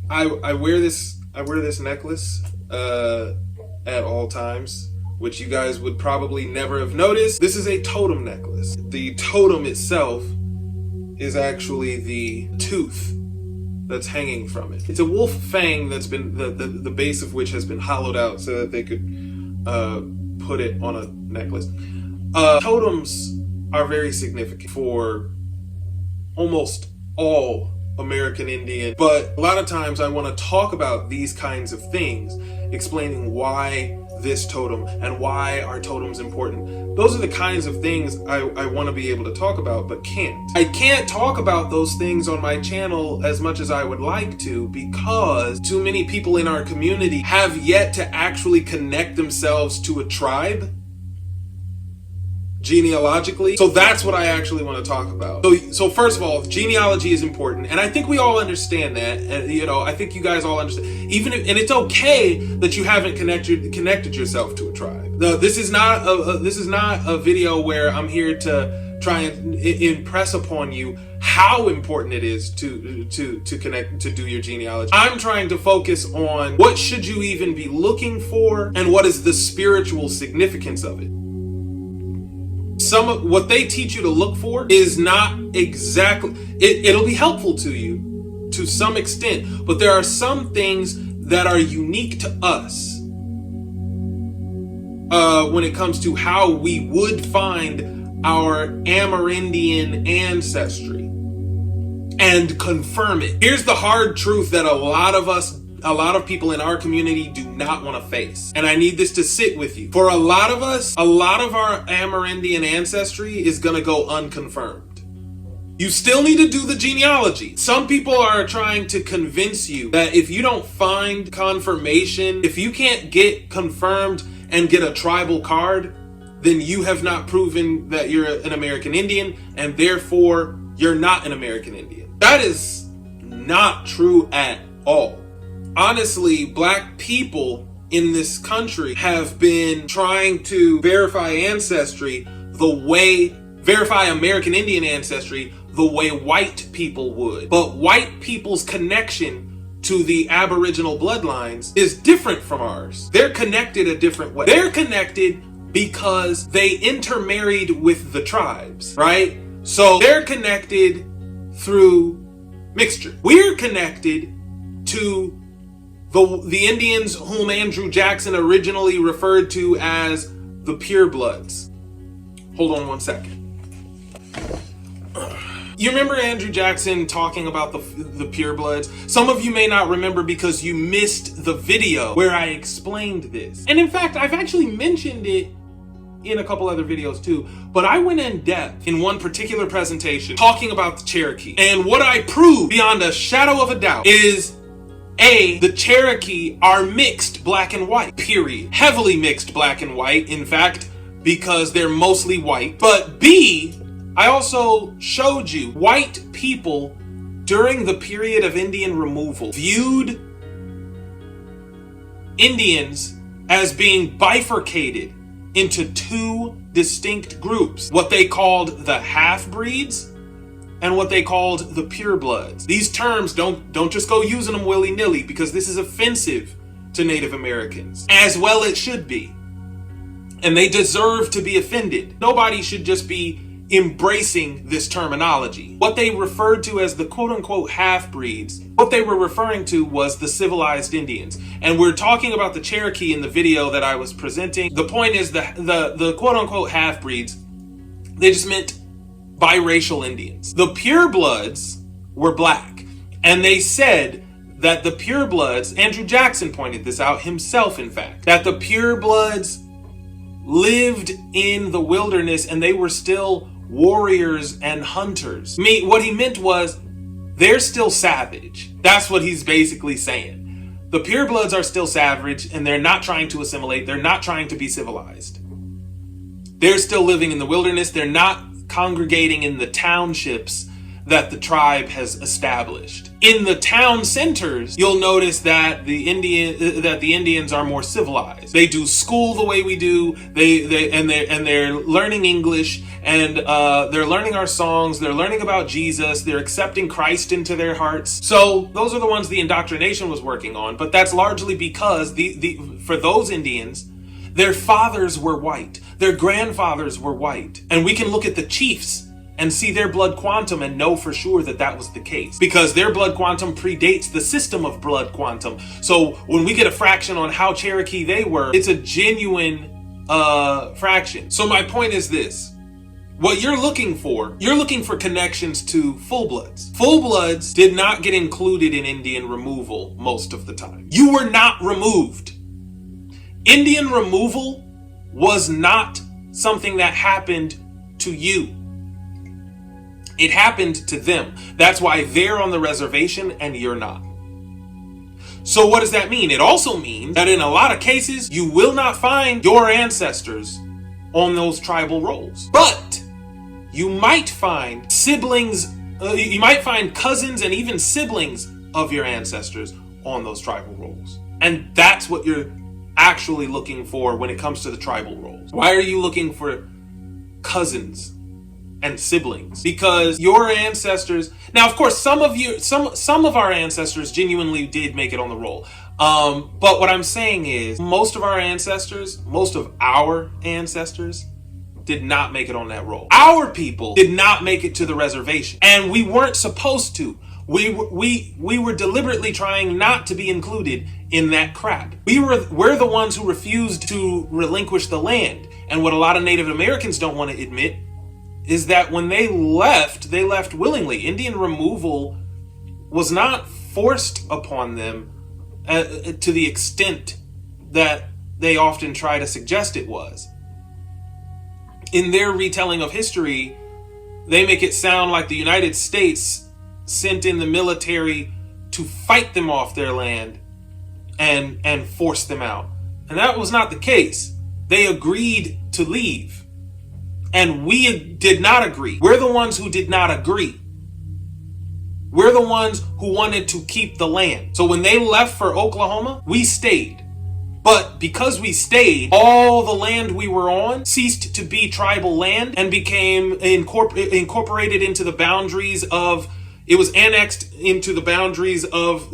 I wear this necklace at all times, which you guys would probably never have noticed. This is a totem necklace. The totem itself is actually the tooth that's hanging from it. It's a wolf fang that's been the base of which has been hollowed out so that they could put it on a necklace. Totems are very significant for almost all American Indian, but a lot of times I want to talk about these kinds of things, explaining why this totem and why are totems important. Those are the kinds of things I want to be able to talk about, but can't. I can't talk about those things on my channel as much as I would like to, because too many people in our community have yet to actually connect themselves to a tribe genealogically. So that's what I actually want to talk about. So first of all, genealogy is important, and I think we all understand that. And I think you guys all understand. And it's okay that you haven't connected yourself to a tribe. This is not a video where I'm here to try and impress upon you how important it is to connect, to do your genealogy. I'm trying to focus on what should you even be looking for, and what is the spiritual significance of it. Some of what they teach you to look for is not exactly, it'll be helpful to you to some extent, but there are some things that are unique to us when it comes to how we would find our Amerindian ancestry and confirm it. Here's the hard truth that a lot of people in our community do not want to face. And I need this to sit with you. For a lot of us, a lot of our Amerindian ancestry is going to go unconfirmed. You still need to do the genealogy. Some people are trying to convince you that if you don't find confirmation, if you can't get confirmed and get a tribal card, then you have not proven that you're an American Indian, and therefore you're not an American Indian. That is not true at all. Honestly, black people in this country have been trying to verify American Indian ancestry the way white people would. But white people's connection to the Aboriginal bloodlines is different from ours. They're connected a different way. They're connected because they intermarried with the tribes, right? So they're connected through mixture. We're connected to the Indians whom Andrew Jackson originally referred to as the purebloods. Hold on one second. You remember Andrew Jackson talking about the purebloods? Some of you may not remember because you missed the video where I explained this. And in fact, I've actually mentioned it in a couple other videos too, but I went in depth in one particular presentation talking about the Cherokee. And what I proved beyond a shadow of a doubt is the Cherokee are mixed black and white, period. Heavily mixed black and white, in fact, because they're mostly white. But B, I also showed you white people during the period of Indian removal viewed Indians as being bifurcated into two distinct groups, what they called the half-breeds and what they called the purebloods. These terms, don't just go using them willy-nilly, because this is offensive to Native Americans, as well it should be. And they deserve to be offended. Nobody should just be embracing this terminology. What they referred to as the quote-unquote half-breeds, what they were referring to was the civilized Indians. And we're talking about the Cherokee in the video that I was presenting. The point is the quote-unquote half-breeds, they just meant biracial Indians. The purebloods were black, and they said that the purebloods, Andrew Jackson pointed this out himself, in fact, that the purebloods lived in the wilderness and they were still warriors and hunters. What he meant was they're still savage. That's what he's basically saying. The purebloods are still savage, and they're not trying to assimilate. They're not trying to be civilized. They're still living in the wilderness. They're not congregating in the townships that the tribe has established. In the town centers, you'll notice that the Indians are more civilized. They do school the way we do. They're learning English, and they're learning our songs. They're learning about Jesus. They're accepting Christ into their hearts. So those are the ones the indoctrination was working on. But that's largely because for those Indians, their fathers were white. Their grandfathers were white. And we can look at the chiefs and see their blood quantum and know for sure that that was the case, because their blood quantum predates the system of blood quantum. So when we get a fraction on how Cherokee they were, it's a genuine fraction. So my point is this. What you're looking for connections to full-bloods. Full-bloods did not get included in Indian removal most of the time. You were not removed. Indian removal was not something that happened to you. It happened to them. That's why they're on the reservation and you're not. So what does that mean? It also means that in a lot of cases, you will not find your ancestors on those tribal rolls. But you might find siblings, you might find cousins and even siblings of your ancestors on those tribal rolls. And that's what you're actually looking for when it comes to the tribal rolls. Why are you looking for cousins and siblings? Because your ancestors, now of course some of our ancestors genuinely did make it on the roll, but what I'm saying is most of our ancestors did not make it on that roll. Our people did not make it to the reservation, and we weren't supposed to. We were deliberately trying not to be included in that crap. We're the ones who refused to relinquish the land. And what a lot of Native Americans don't want to admit is that when they left willingly. Indian removal was not forced upon them to the extent that they often try to suggest it was. In their retelling of history, they make it sound like the United States sent in the military to fight them off their land and force them out. And that was not the case. They agreed to leave. And we did not agree. We're the ones who did not agree. We're the ones who wanted to keep the land. So when they left for Oklahoma, we stayed. But because we stayed, all the land we were on ceased to be tribal land and became incorporated into the boundaries of, it was annexed into the boundaries of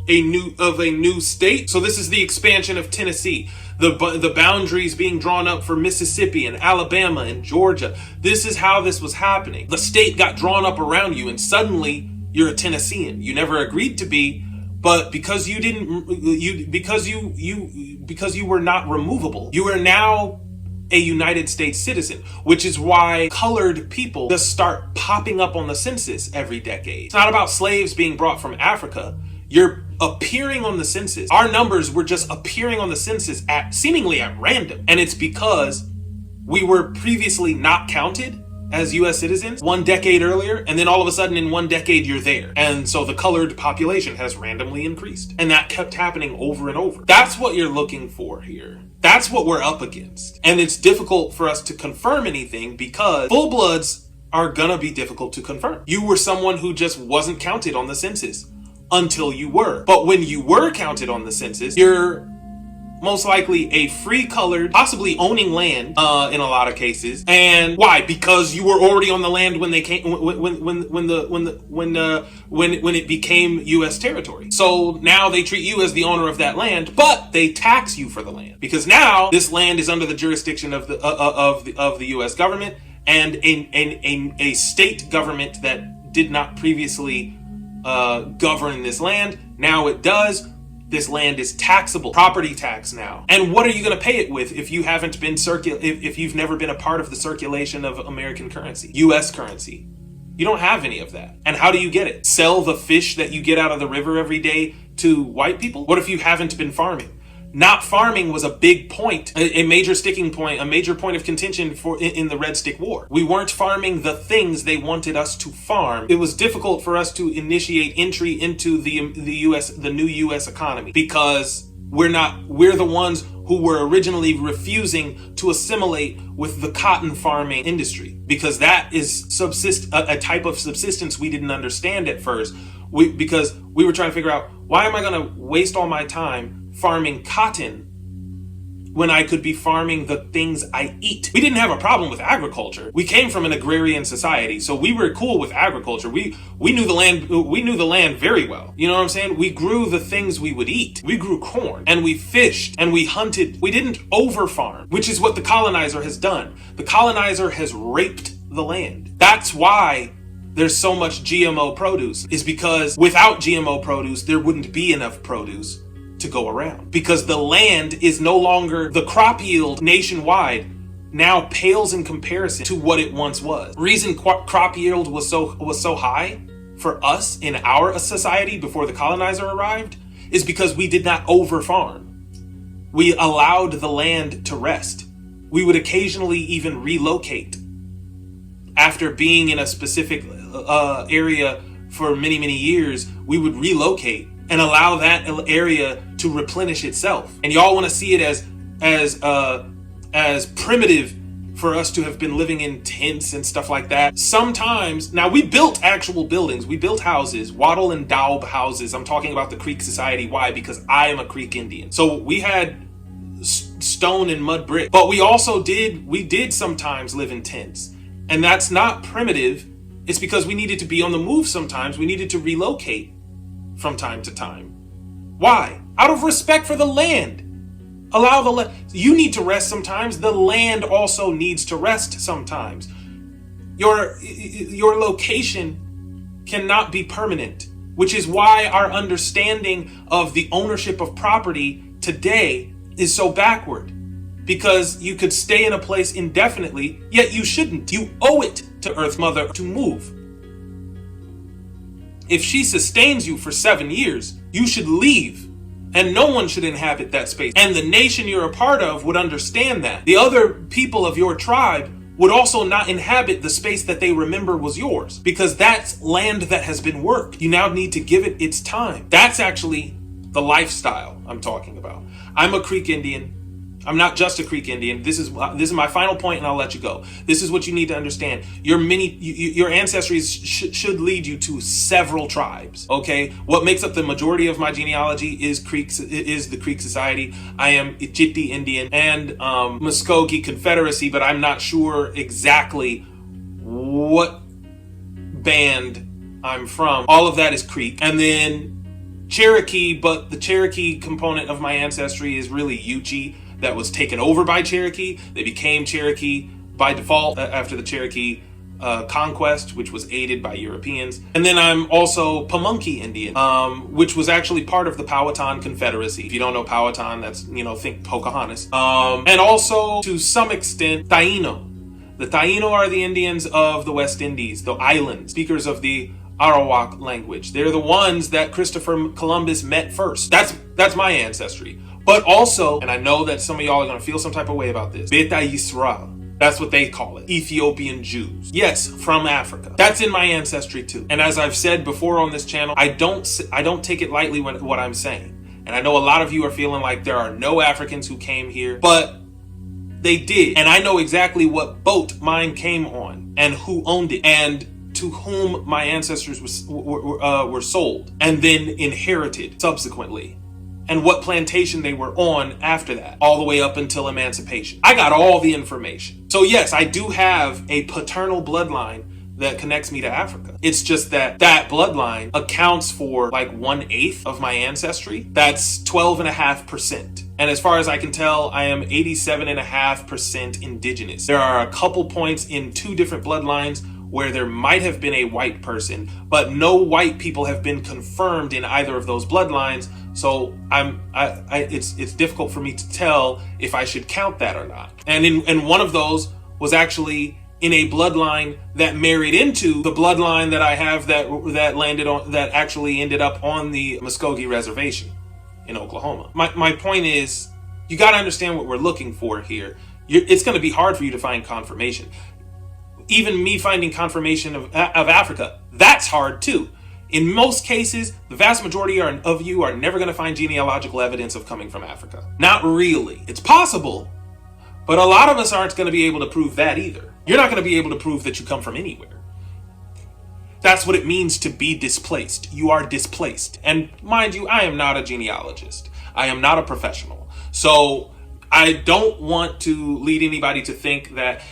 a new state. So this is the expansion of Tennessee. The boundaries being drawn up for Mississippi and Alabama and Georgia. This is how this was happening. The state got drawn up around you and suddenly you're a Tennessean. You never agreed to be, but because you were not removable, you are now a United States citizen, which is why colored people just start popping up on the census every decade. It's not about slaves being brought from Africa. You're appearing on the census. Our numbers were just appearing on the census seemingly at random. And it's because we were previously not counted as US citizens 1 decade earlier, and then all of a sudden in 1 decade you're there. And so the colored population has randomly increased. And that kept happening over and over. That's what you're looking for here. That's what we're up against. And it's difficult for us to confirm anything because full-bloods are gonna be difficult to confirm. You were someone who just wasn't counted on the census until you were. But when you were counted on the census, you're most likely a free colored, possibly owning land in a lot of cases. And why? Because you were already on the land when they came when it became U.S. territory. So now they treat you as the owner of that land, but they tax you for the land because now this land is under the jurisdiction of the U.S. government and a state government that did not previously govern this land. Now it does. This land is taxable, property tax now. And what are you going to pay it with if you haven't been if you've never been a part of the circulation of American currency, U.S. currency? You don't have any of that. And how do you get it? Sell the fish that you get out of the river every day to white people? What if you haven't been farming? Not farming was a big point, a major sticking point, a major point of contention in the Red Stick War. We weren't farming the things they wanted us to farm. It was difficult for us to initiate entry into the new U.S. economy because we're the ones who were originally refusing to assimilate with the cotton farming industry, because that is a type of subsistence we didn't understand at first. Because we were trying to figure out, why am I going to waste all my time farming cotton when I could be farming the things I eat? We didn't have a problem with agriculture. We came from an agrarian society, so we were cool with agriculture. We knew the land. We knew the land very well. You know what I'm saying? We grew the things we would eat. We grew corn, and we fished, and we hunted. We didn't over farm, which is what the colonizer has done. The colonizer has raped the land. That's why there's so much GMO produce, is because without GMO produce, there wouldn't be enough produce to go around, because the land is no longer, the crop yield nationwide now pales in comparison to what it once was. Reason crop yield was so high for us in our society before the colonizer arrived is because we did not over farm. We allowed the land to rest. We would occasionally even relocate after being in a specific area for many, many years. We would relocate and allow that area to replenish itself. And y'all want to see it as primitive for us to have been living in tents and stuff like that. Sometimes, now we built actual buildings. We built houses, wattle and daub houses. I'm talking about the Creek Society. Why? Because I am a Creek Indian. So we had stone and mud brick, but we did sometimes live in tents. And that's not primitive. It's because we needed to be on the move sometimes. We needed to relocate from time to time. Why? Out of respect for the land. Allow the land. You need to rest sometimes. The land also needs to rest sometimes. Your location cannot be permanent, which is why our understanding of the ownership of property today is so backward. Because you could stay in a place indefinitely, yet you shouldn't. You owe it to Earth Mother to move. If she sustains you for 7 years, you should leave, and no one should inhabit that space. And the nation you're a part of would understand that. The other people of your tribe would also not inhabit the space that they remember was yours, because that's land that has been worked. You now need to give it its time. That's actually the lifestyle I'm talking about. I'm a Creek Indian. I'm not just a Creek Indian. This is my final point, and I'll let you go. This is what you need to understand. Your ancestry should lead you to several tribes. Okay, what makes up the majority of my genealogy is the Creek Society. I am Ijiti Indian and Muskogee Confederacy, but I'm not sure exactly what band I'm from. All of that is Creek, and then Cherokee. But the Cherokee component of my ancestry is really Yuchi. That was taken over by Cherokee. They became Cherokee by default after the Cherokee conquest, which was aided by Europeans. And then I'm also Pamunkey Indian, which was actually part of the Powhatan Confederacy. If you don't know Powhatan, that's, think Pocahontas. And also, to some extent, Taino. The Taino are the Indians of the West Indies, the islands, speakers of the Arawak language. They're the ones that Christopher Columbus met first. That's my ancestry. But also, and I know that some of y'all are going to feel some type of way about this, Beta Yisrael. That's what they call it. Ethiopian Jews. Yes, from Africa. That's in my ancestry too. And as I've said before on this channel, I don't take it lightly what I'm saying. And I know a lot of you are feeling like there are no Africans who came here, but they did. And I know exactly what boat mine came on and who owned it and to whom my ancestors were sold and then inherited subsequently. And what plantation they were on after that, all the way up until emancipation. I got all the information. So yes, I do have a paternal bloodline that connects me to Africa. It's just that bloodline accounts for like 1/8 of my ancestry. That's 12.5%. And as far as I can tell, I am 87.5% indigenous. There are a couple points in 2 different bloodlines where there might have been a white person, but no white people have been confirmed in either of those bloodlines. So it's difficult for me to tell if I should count that or not. And one of those was actually in a bloodline that married into the bloodline that I have that actually ended up on the Muskogee Reservation in Oklahoma. My point is, you got to understand what we're looking for here. It's going to be hard for you to find confirmation. Even me finding confirmation of Africa, that's hard too. In most cases, the vast majority of you are never going to find genealogical evidence of coming from Africa. Not really. It's possible, but a lot of us aren't going to be able to prove that either. You're not going to be able to prove that you come from anywhere. That's what it means to be displaced. You are displaced. And mind you, I am not a genealogist. I am not a professional. So I don't want to lead anybody to think that,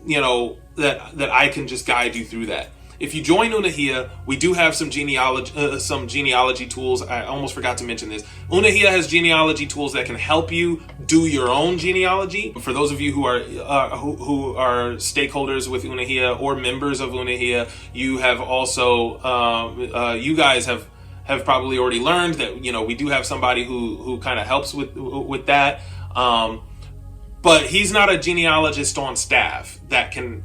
that I can just guide you through that. If you join UNEHIYA, we do have some genealogy tools. I almost forgot to mention this. UNEHIYA has genealogy tools that can help you do your own genealogy. For those of you who are stakeholders with UNEHIYA or members of UNEHIYA, you have also you guys have probably already learned that we do have somebody who kind of helps with that. But he's not a genealogist on staff that can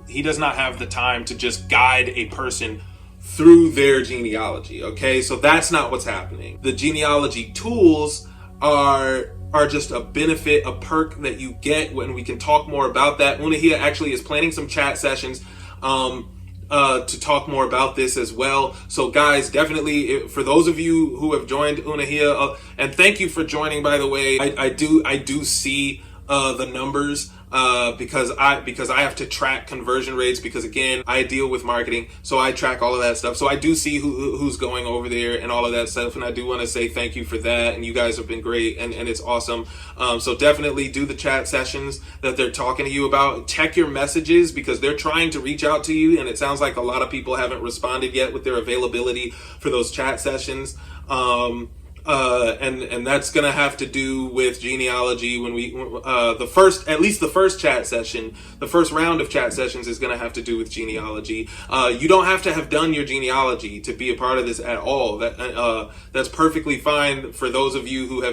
he does not have the time to just guide a person through their genealogy. Okay, so that's not what's happening. The genealogy tools are just a benefit, a perk that you get when we can talk more about that. UNEHIYA actually is planning some chat sessions to talk more about this as well. So guys, definitely, for those of you who have joined UNEHIYA, and thank you for joining, by the way. I do see the numbers because I have to track conversion rates, because again, I deal with marketing, so I track all of that stuff. So I do see who's going over there and all of that stuff, and I do want to say thank you for that. And you guys have been great, and it's awesome. So definitely do the chat sessions that they're talking to you about. Check your messages, because they're trying to reach out to you, and it sounds like a lot of people haven't responded yet with their availability for those chat sessions. And that's gonna have to do with genealogy. When we the first chat session, the first round of chat sessions is gonna have to do with genealogy. You don't have to have done your genealogy to be a part of this at all. That's perfectly fine for those of you who have